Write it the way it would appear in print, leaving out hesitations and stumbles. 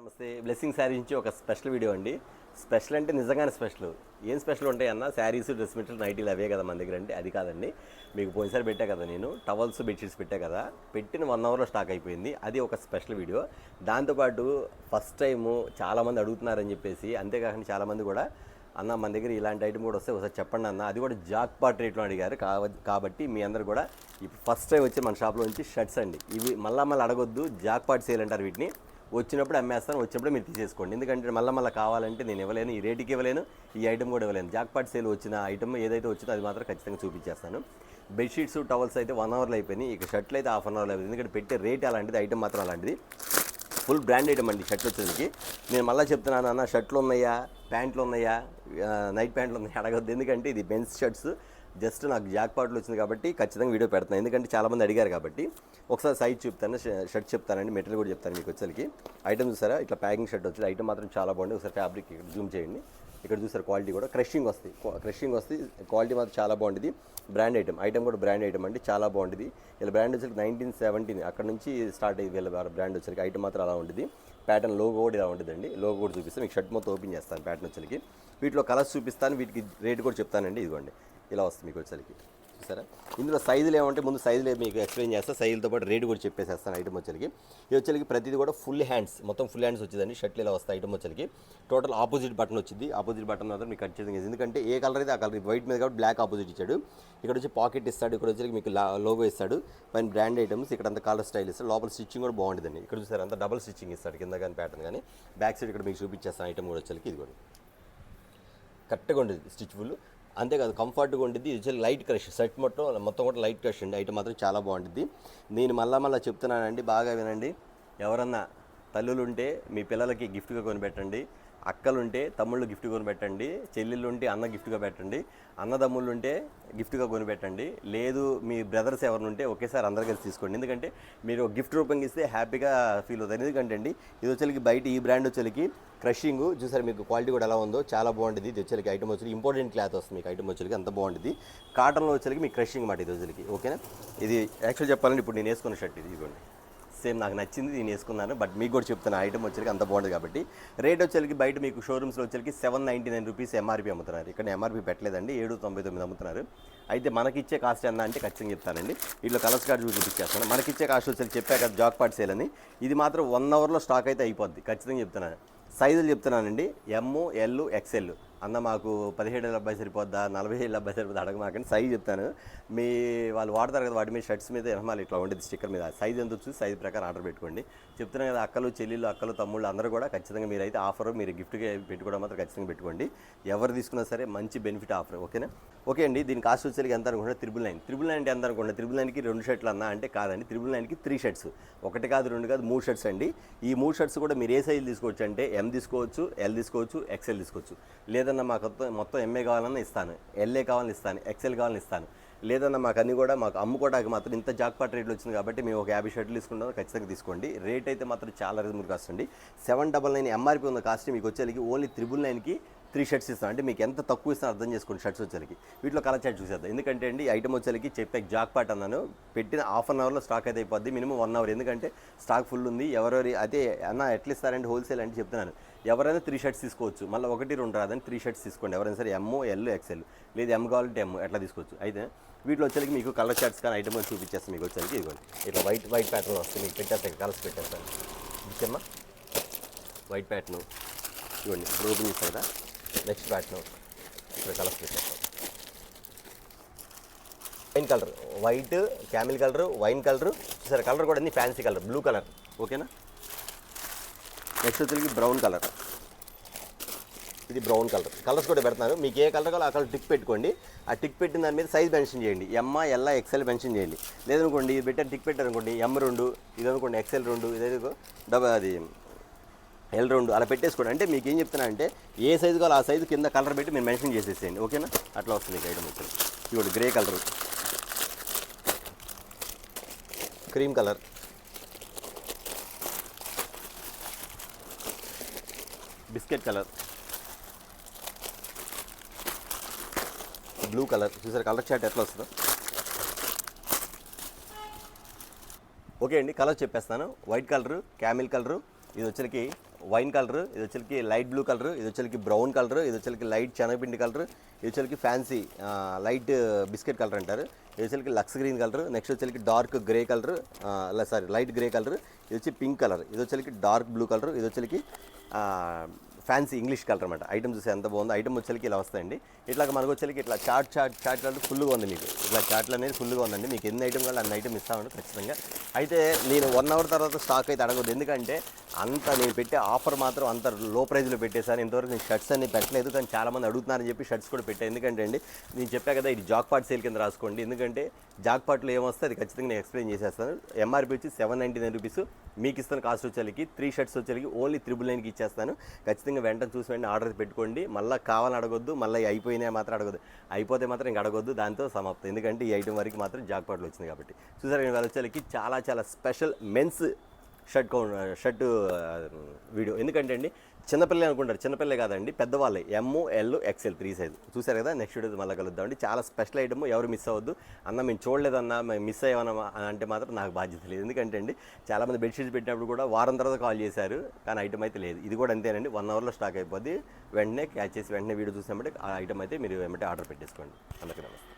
నమస్తే. బ్లెస్సింగ్ శారీ నుంచి ఒక స్పెషల్ వీడియో అండి. స్పెషల్ అంటే నిజంగానే స్పెషల్. ఏం స్పెషల్ ఉంటాయి అన్న, శారీస్, డ్రెస్ మెటీరియల్, నైటీలు అవే కదా మన దగ్గర. అంటే అది కాదండి, మీకు పోయినసారి పెట్టా కదా నేను టవల్స్, బెడ్షీట్స్ పెట్టా కదా, పెట్టిన 1 అవర్లో స్టాక్ అయిపోయింది. అది ఒక స్పెషల్ వీడియో. దాంతోపాటు ఫస్ట్ టైము చాలామంది అడుగుతున్నారని చెప్పేసి, అంతేకాకుండా చాలామంది కూడా అన్న మన దగ్గర ఇలాంటి ఐటమ్ కూడా వస్తే ఒకసారి చెప్పండి అన్న, అది కూడా జాక్పాట్ రేట్లో అడిగారు. కాబట్టి మీ అందరు కూడా ఇప్పుడు ఫస్ట్ టైం వచ్చి మన షాప్లో నుంచి షర్ట్స్ అండి. ఇవి మళ్ళీ అడగొద్దు, జాక్పాట్ సేల్ అంటారు వీటిని. వచ్చినప్పుడు అమ్మేస్తాను, వచ్చినప్పుడు మీరు తీసేసుకోండి. ఎందుకంటే మళ్ళీ కావాలంటే నేను ఇవ్వలేను, ఈ రేటుకి ఇవ్వలేను, ఈ ఐటమ్ కూడా ఇవ్వలేను. జాక్పాట్ సేల్ వచ్చిన ఐటమ్ ఏదైతే వచ్చిందో అది మాత్రం ఖచ్చితంగా చూపించేస్తాను. బెడ్షీట్స్, టవల్స్ అయితే 1 అవర్లో అయిపోయినాయి. ఇక షర్ట్లు అయితే హాఫ్ అన్ అవర్లో అయిపోయింది. ఎందుకంటే పెట్టే రేట్ అలాంటిది, ఐటమ్ మాత్రం అలాంటిది. ఫుల్ బ్రాండ్ ఐటమ్ అండి షర్ట్లు వచ్చేసరికి. నేను మళ్ళీ చెప్తున్నాను అన్న, షర్ట్లు ఉన్నాయా, ప్యాంట్లు ఉన్నాయా, నైట్ ప్యాంట్లు ఉన్నాయా అడగద్దు. ఎందుకంటే ఇది మెన్స్ షర్ట్స్. జస్ట్ నాకు జాక్పాట్లు వచ్చింది కాబట్టి ఖచ్చితంగా వీడియో పెడతాను. ఎందుకంటే చాలామంది అడిగారు కాబట్టి. ఒకసారి సైజ్ చెప్తాను, షర్ట్ చెప్తానండి, మెటీరియల్ కూడా చెప్తాను మీకు వచ్చేసరికి. ఐటమ్ చూసారా, ఇట్లా ప్యాకింగ్ షర్ట్ వచ్చింది. ఐటమ్ మాత్రం చాలా బాగుంది. ఒకసారి ఫ్యాబ్రిక్ ఇక్కడ జూమ్ చేయండి. ఇక్కడ చూసారు క్వాలిటీ కూడా క్రషింగ్ వస్తుంది. క్వాలిటీ మాత్రం చాలా బాగుంటుంది. బ్రాండ్ ఐటమ్ కూడా బ్రాండ్ ఐటమ్ అండి, చాలా బాగుంటుంది. ఇలా బ్రాండ్ వచ్చేసరికి 1917 అక్కడ నుంచి స్టార్ట్ అయ్యి వీళ్ళ బ్రాండ్ వచ్చేసరికి ఐటమ్ మాత్రం అలా ఉంటుంది. ప్యాటర్న్ లోగో కూడా ఇలా ఉంటుందండి. లోగో కూడా చూపిస్తాను మీకు. షర్ట్ మొత్తం ఓపెన్ చేస్తాను ప్యాటర్న్ వచ్చేసరికి. వీటిలో కలర్స్ చూపిస్తాను, వీటికి రేట్ కూడా చెప్తానండి. ఇదిగోండి ఇలా వస్తుంది మీకు వచ్చేసరికి. చూసారా, ఇందులో సైజులు ఏమంటే ముందు సైజులు మీకు ఎక్స్ప్లెయిన్ చేస్తా, సైజులతో పాటు రేటు కూడా చెప్పేసేస్తాను. ఐటమ్ వచ్చేసరికి ఇది వచ్చేసరికి ప్రతిదీ కూడా ఫుల్ హ్యాండ్స్, మొత్తం ఫుల్ హ్యాండ్స్ వచ్చిందండి. షర్ట్లు ఇలా వస్తాయి. ఐటమ్ వచ్చేసరికి టోటల్ ఆపోజిట్ బటన్ వచ్చింది. ఆపోజిట్ బటన్ మాత్రం మీకు ఖచ్చితంగా, ఎందుకంటే ఏ కలర్ అయితే ఆ కలర్, వైట్ మీద కాబట్టి బ్లాక్ ఆపోజిట్ ఇచ్చాడు. ఇక్కడ వచ్చి పాకెట్ ఇస్తాడు, ఇక్కడ వచ్చి మీకు లోగో ఇస్తాడు. పైన బ్రాండ్ ఐటమ్స్, ఇక్కడ అంతా కలర్ స్టైల్ ఇస్తాడు. లోపల స్టిచ్చింగ్ కూడా బాగుంటుందండి. ఇక్కడ చూసారు అంతా డబుల్ స్టిచ్చింగ్ ఇస్తాడు, కింద కానీ ప్యాటర్న్ కానీ. బ్యాక్ సైడ్ ఇక్కడ మీకు చూపించేస్తాను. ఐటమ్ కూడా వచ్చేసరికి ఇది కూడా కరెక్ట్గా ఉంటుంది, స్టిచ్ఫుల్. అంతేకాదు కంఫర్ట్గా ఉంటుంది. ఇది వచ్చి లైట్ క్రష్, షర్ట్ మొత్తం కూడా లైట్ క్రష్ అండి. ఐటమ్ మాత్రం చాలా బాగుంటుంది. నేను మళ్ళీ చెప్తున్నానండి, బాగా వినండి. ఎవరన్నా తల్లులుంటే మీ పిల్లలకి గిఫ్ట్గా కొనిపెట్టండి. అక్కలుంటే తమ్ముళ్ళు గిఫ్ట్ కొనిపెట్టండి. చెల్లెళ్ళుంటే అన్న గిఫ్ట్గా పెట్టండి. అన్నదమ్ముళ్ళుంటే గిఫ్ట్గా కొనిపెట్టండి. లేదు మీ బ్రదర్స్ ఎవరినుంటే ఒకేసారి అందరు కలిసి తీసుకోండి. ఎందుకంటే మీరు గిఫ్ట్ రూపంగా ఇస్తే హ్యాపీగా ఫీల్ అవుతారు. ఎందుకంటే అండి ఇది వచ్చేసరికి బయట ఈ బ్రాండ్ వచ్చేసరికి క్రషింగ్ చూసారు, మీకు క్వాలిటీ కూడా ఎలా ఉందో చాలా బాగుంటుంది. ఇది వచ్చేసరికి ఐటమ్ వచ్చేసరికి ఇంపార్టెంట్ క్లాత్ వస్తుంది మీకు. ఐటమ్ వచ్చేసరికి అంత బాగుంటుంది. కాటన్లో వచ్చేసరికి మీకు క్రషింగ్ మాట ఇది వచ్చేసరికి. ఓకేనా, ఇది యాక్చువల్ చెప్పాలంటే ఇప్పుడు నేను వేసుకున్న షర్ట్ ఇది ఇవ్వండి. సేమ్ నాకు నచ్చింది, నేను వేసుకున్నాను. బట్ మీకు కూడా చెప్తాను, ఐటమ్ వచ్చేసరికి అంత బాగుంటుంది కాబట్టి. రేట్ వచ్చేసరికి బయట మీకు షోరూమ్స్లో వచ్చేసరికి 799 రూపీస్ ఎంఆర్పీ అమ్ముతున్నారు. ఇక్కడ ఎంఆర్పీ పెట్టలేదండి, 799 అమ్ముతున్నారు. అయితే మనకిచ్చే కాస్ట్ ఎంత అంటే ఖచ్చితంగా చెప్తానండి. వీటిలో కలర్స్ కార్డ్ చూపించేస్తాను. మనకిచ్చే కాస్ట్ వచ్చేసరికి చెప్పాక జాక్పాట్ సేల్ అని. ఇది మాత్రం 1 అవర్లో స్టాక్ అయితే అయిపోద్ది, ఖచ్చితంగా చెప్తున్నాను. సైజులు చెప్తున్నానండి, ఎమ్, ఎల్, ఎక్స్ఎల్. అన్న మాకు 17 అబ్బాయి సరిపోద్దా, 40 అబ్బాయి సరిపోద్దా అడగమాకండి. సైజ్ చెప్తాను. మీ వాళ్ళు వాడతారు కదా, వాటి మీద షర్ట్స్ మీద ఎనమాలి ఇట్లా ఉంటుంది స్టిక్కర్ మీద. సైజ్ ఎంత చూసి సైజ్ ప్రకారం ఆర్డర్ పెట్టుకోండి. చెప్తున్నాను కదా, అక్కలు చెల్లెళ్ళు, అక్కలు తమ్ముళ్ళు అందరూ కూడా ఖచ్చితంగా మీరైతే ఆఫర్ మీరు గిఫ్ట్గా పెట్టుకోవడం మాత్రం ఖచ్చితంగా పెట్టుకోండి. ఎవరు తీసుకున్నా సరే మంచి బెనిఫిట్ ఆఫర్. ఓకేనా. ఓకే అండి, దీని కాస్ట్ వచ్చేసరికి ఎంత అనుకుంటే 999 అంటే ఎంత అనుకోండి. 999కి 2 షర్ట్లు అన్నా అంటే కాదండి, 999కి 3 షర్ట్స్. 1 కాదు 2 కాదు 3 షర్ట్స్ అండి. ఈ 3 షర్ట్స్ కూడా మీరు ఏ సైజు తీసుకోవచ్చు అంటే ఎం తీసుకోవచ్చు, ఎల్ తీసుకోవచ్చు, ఎక్స్ఎల్ తీసుకోవచ్చు. లేదన్నా మాకు మొత్తం ఎంఏ కావాలన్నా ఇస్తాను, ఎల్ఏ కావాలని ఇస్తాను, ఎక్స్ఎల్ కావాలని ఇస్తాను. లేదన్నా మాకు అన్నీ కూడా మాకు అమ్ముకోవడానికి మాత్రం ఇంత జాక్పాట్ రేట్లు వచ్చింది కాబట్టి మేము ఒక 50 షర్ట్లు తీసుకుంటాం. ఖచ్చితంగా తీసుకోండి. రేట్ అయితే మాత్రం చాలా రీజనబుల్ కాస్ట్ అండి. 799 ఎంఆర్పీ ఉన్న కాస్ట్ మీకు వచ్చేసరికి ఓన్లీ 999కి 3 షర్ట్స్ ఇస్తాం. అంటే మీకు ఎంత తక్కువ ఇస్తాను అర్థం చేసుకోండి. షర్ట్స్ వచ్చేసరికి వీటిలో కలర్ చార్ట్ చూసేద్దాం. ఎందుకంటే అండి ఐటమ్ వచ్చేసరికి చెప్పే జాక్పాట్ అన్నాను, పెట్టిన హాఫ్ అన్ అవర్లో స్టాక్ అయితే అయిపోద్ది. మినిమం 1 అవర్, ఎందుకంటే స్టాక్ ఫుల్ ఉంది. ఎవరెవరి అదే అన్న ఎట్లా ఇస్తారంటే హోల్సేల్ అంటే చెప్తున్నాను. ఎవరైనా 3 షర్ట్స్ తీసుకోవచ్చు, మళ్ళీ 1, 2 రాదని 3 షర్ట్స్ తీసుకోండి. ఎవరైనా సరే ఎమ్, ఎల్, ఎక్స్ఎల్, లేదు ఎమ్ కావాలంటే ఎమ్ ఎట్లా తీసుకోవచ్చు. అయితే వీటిలో వచ్చేసరికి మీకు కలర్ చార్ట్స్ కానీ ఐటమ్ చూపించేస్తాను మీకు వచ్చేసరికి. ఇదిగోండి ఇట్లా వైట్ ప్యాటర్న్ వస్తుంది మీకు. పెట్టేస్తాను కలర్స్ పెట్టేస్తాను. ఇచ్చమ్మా వైట్ ప్యాటర్న్ ఇవ్వండి. ఇప్పుడు ఓపెన్ చేస్తాను కదా, నెక్స్ట్ ప్యాటర్న్ ఇక్కడ కలర్స్ పెట్టేస్తాం. Wine colour, white, Camel colour, wine colour. సరే కలర్ కూడా అన్ని ఫ్యాన్సీ కలర్, బ్లూ కలర్. ఓకేనా. నెక్స్ట్ వచ్చేసరికి బ్రౌన్ కలర్. ఇది బ్రౌన్ కలర్. కలర్స్ కూడా పెడతాను. మీకు ఏ కలర్ కావాలో ఆ కలర్ టిక్ పెట్టుకోండి. ఆ టిక్ పెట్టిన దాని మీద సైజ్ మెన్షన్ చేయండి. ఎమ్ఐ, ఎల్ఐ, ఎక్స్ఎల్ మెన్షన్ చేయండి. లేదనుకోండి ఇది పెట్టారు, టిక్ పెట్టారనుకోండి M2, ఇది అనుకోండి XL2, ఇదేదో అది L2 అలా పెట్టేసుకోండి. అంటే మీకు ఏం చెప్తున్నా అంటే ఏ సైజు కావాలో ఆ సైజు కింద కలర్ పెట్టి మీరు మెన్షన్ చేసేసేయండి. ఓకేనా. అట్లా వస్తుంది మీకు ఐటమ్ వచ్చి. ఇవ్వండి grey colour, cream colour, biscuit colour, blue colour. చూసారు కలర్ చార్ట్ ఎట్లా వస్తుందో. ఓకే అండి, కలర్ చెప్పేస్తాను. వైట్ కలరు, క్యామిల్ కలరు, ఇది వచ్చరికి వైన్ కలర్, ఇది వచ్చేకి లైట్ బ్లూ కలర్, ఇది వచ్చేకి బ్రౌన్ కలర్, ఇది వచ్చేకి లైట్ శనగపిండి కలర్, ఇది వచ్చేకి ఫ్యాన్సీ లైట్ బిస్కెట్ కలర్ అంటారు, ఇది వచ్చేకి లక్స్ గ్రీన్ కలర్, నెక్స్ట్ వచ్చేకి dark grey colour, light grey colour, ఇది వచ్చి పింక్ కలర్, ఇది వచ్చేకి డార్క్ బ్లూ కలర్, ఇది వచ్చేకి ఫ్యాన్సీ ఇంగ్లీష్ కలర్ అనమాట. ఐటమ్ చూసి ఎంత బాగుందో. ఐటమ్ వచ్చేకి ఇలా వస్తాయండి. ఇట్లాగ మనకు వచ్చేకి ఇట్లా చాట్ అంటే ఫుల్గా ఉంది మీకు. ఇట్లా చాట్లు అనేది ఫుల్గా ఉందండి. మీకు ఎన్ని ఐటమ్ కావాలి అన్ని ఐటమ్ ఇస్తామండి ఖచ్చితంగా. అయితే నేను 1 అవర్ తర్వాత స్టాక్ అయితే అడగదు, ఎందుకంటే అంత నేను పెట్టే ఆఫర్ మాత్రం అంత లో ప్రైస్లో పెట్టేశాను. ఇంతవరకు నేను షర్ట్స్ అన్ని పెట్టలేదు, కానీ చాలామంది అడుగుతున్నారని చెప్పి షర్ట్స్ కూడా పెట్టాను. ఎందుకంటే అండి నేను చెప్పా కదా, ఇది జాక్పాట్ సేల్ కింద రాసుకోండి. ఎందుకంటే జాక్పాట్లో ఏమొస్తే అది ఖచ్చితంగా నేను ఎక్స్ప్లెయిన్ చేసేస్తాను. ఎంఆర్పీ వచ్చి 799 రూపీస్, మీకు ఇస్తున్న కాస్ట్ వచ్చేకి 3 షర్ట్స్ వచ్చేకి ఓన్లీ 999కి ఇచ్చేస్తాను. ఖచ్చితంగా వెంటనే చూసి వెంటనే ఆర్డర్ పెట్టుకోండి. మళ్ళీ కావాలని అడగొద్దు, మళ్ళీ అయిపోయినా మాత్రం అడగొద్దు. అయిపోతే మాత్రం ఇంక అడగొద్దు, దాంతో సమాప్తం. ఎందుకంటే ఈ ఐటమ్ వరకు మాత్రం జాక్పాట్లో వచ్చింది కాబట్టి. చూసారు నేను వచ్చేకి చాలా స్పెషల్ మెన్స్ షర్ట్ వీడియో. ఎందుకంటే అండి చిన్నపిల్లలు అనుకుంటారు, చిన్నపిల్లలే కాదండి, పెద్దవాళ్ళే, ML XL 3 సైజ్. చూసారు కదా, నెక్స్ట్ వీడియో మళ్ళీ కలుద్దామండి. చాలా స్పెషల్ ఐటమ్, ఎవరు మిస్ అవ్వద్దు. అన్న మేము చూడలేదన్నా, మేము మిస్ అయ్యామన్నా అంటే మాత్రం నాకు బాధ్యత లేదు. ఎందుకంటే అండి చాలామంది బెడ్షీట్స్ పెట్టినప్పుడు కూడా వారం తర్వాత కాల్ చేశారు, కానీ ఐటమ్ అయితే లేదు. ఇది కూడా అంతేనండి, 1 అవర్లో స్టాక్ అయిపోద్ది. వెంటనే క్యాచ్ చేసి వెంటనే వీడియో చూసినప్పుడు ఆ ఐటమ్ అయితే మీరు వెంటనే ఆర్డర్ పెట్టేసుకోండి. అందుకే నమస్తే.